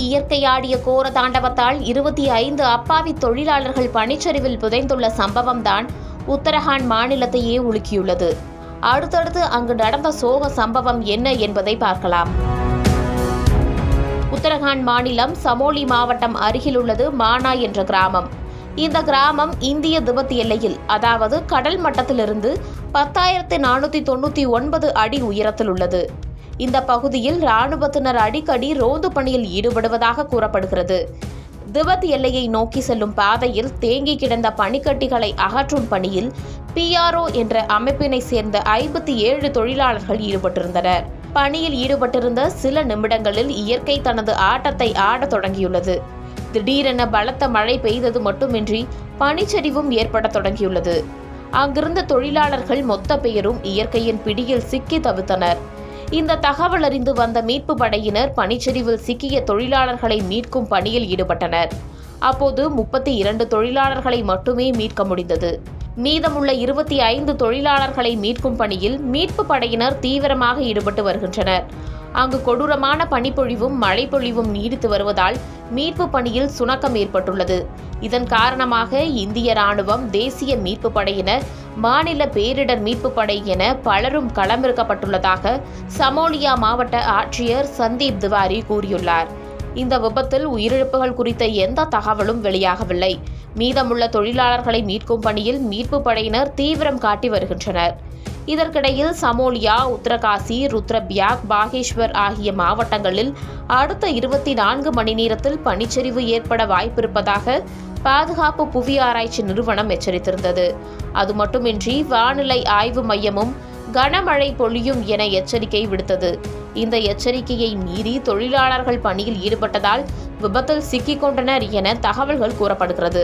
இயற்கையாடிய கோர தாண்டவத்தால் 25 அப்பாவி தொழிலாளர்கள் பனிச்சரிவில் புதைந்துள்ள சம்பவம்தான் உத்தரகாண்ட் மாநிலத்தையே உலுக்கியுள்ளது. அடுத்தடுத்து அங்கு நடந்த சோக சம்பவம் என்ன என்பதை பார்க்கலாம். உத்தரகாண்ட் மாநிலம் சமோலி மாவட்டம் அருகில் உள்ளது மானா என்ற கிராமம். இந்த கிராமம் இந்திய திபெத் எல்லையில், அதாவது கடல் மட்டத்திலிருந்து 10,499 அடி உயரத்தில் உள்ளது. இந்த பகுதியில் இராணுவத்தினர் அடிக்கடி ரோந்து பணியில் ஈடுபடுவதாக கூறப்படுகிறது. திபெத் எல்லையை நோக்கி செல்லும் பாதையில் தேங்கி கிடந்த பனிக்கட்டிகளை அகற்றும் பணியில் PRO என்ற அமைப்பினை சேர்ந்த 57 தொழிலாளர்கள் ஈடுபட்டிருந்தனர். பணியில் ஈடுபட்டிருந்த சில நிமிடங்களில் இயற்கை தனது ஆட்டத்தை ஆடத் தொடங்கியுள்ளது. திடீரென பலத்த மழை பெய்தது மட்டுமின்றி பனிச்சரிவும் ஏற்பட தொடங்கியுள்ளது. அங்கிருந்த தொழிலாளர்கள் மொத்த பெயரும் இயற்கையின் பிடியில் சிக்கி தவித்தனர். இந்த தகவல் அறிந்து வந்த மீட்பு படையினர் பனிச்சரிவில் சிக்கிய தொழிலாளர்களை மீட்கும் பணியில் ஈடுபட்டனர். அப்போது 32 தொழிலாளர்களை மட்டுமே மீட்க முடிந்தது. மீதமுள்ள 25 தொழிலாளர்களை மீட்கும் பணியில் மீட்பு படையினர் தீவிரமாக ஈடுபட்டு வருகின்றனர். அங்கு கொடூரமான பனிப்பொழிவும் மழைப்பொழிவும் நீடித்து வருவதால் மீட்பு பணியில் சுணக்கம் ஏற்பட்டுள்ளது. இதன் காரணமாக இந்திய ராணுவம், தேசிய மீட்பு படையினர், மாநில பேரிடர் மீட்பு படை என பலரும் களமிறக்கப்பட்டுள்ளதாக சமோலியா மாவட்ட ஆட்சியர் சந்தீப் திவாரி கூறியுள்ளார். இந்த விபத்தில் உயிரிழப்புகள் குறித்த எந்த தகவலும் வெளியாகவில்லை. மீதமுள்ள தொழிலாளர்களை மீட்கும் பணியில் மீட்பு படையினர் தீவிரம் காட்டி வருகின்றனர். இதற்கிடையில் சமோலியா, உத்தரகாசி, ருத்ரபியாக், பாகேஷ்வர் ஆகிய மாவட்டங்களில் அடுத்த 24 மணி நேரத்தில் பனிச்சரிவு ஏற்பட வாய்ப்பிருப்பதாக பாதுகாப்பு புவி ஆராய்ச்சி நிறுவனம் எச்சரித்திருந்தது. அது மட்டுமின்றி வானிலை ஆய்வு மையமும் கனமழை பொழியும் என எச்சரிக்கை விடுத்தது. இந்த எச்சரிக்கையை மீறி தொழிலாளர்கள் பணியில் ஈடுபட்டதால் விபத்தில் சிக்கிக் கொண்டனர் என தகவல்கள் கூறப்படுகிறது.